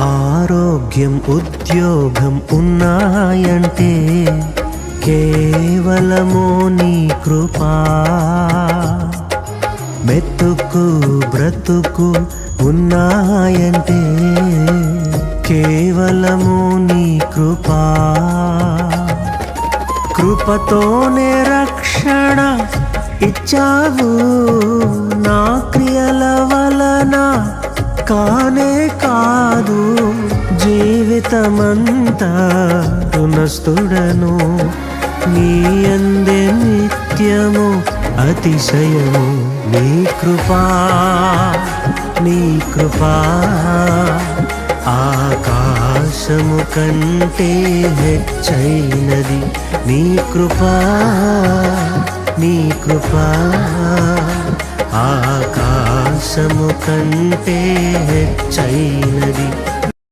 ఆరోగ్యం ఉద్యోగం ఉన్నాయంటే కేవలము నీ కృపా. మెతుకు బ్రతుకు ఉన్నాయంటే కేవలము నీ కృపా. కృపతోనే రక్షణ ఇచ్చావు, నా క్రియల వలన కానే కాదు. జీవితమంతా రుణస్థుడను, నీ అందే నిత్యము అతిశయము. నీ కృపా నీ కృపా ఆకాశము కంటే హెచ్చైనది. నీ కృపా నీ కృపా ఆకాశము కంటే హెచ్చైనది.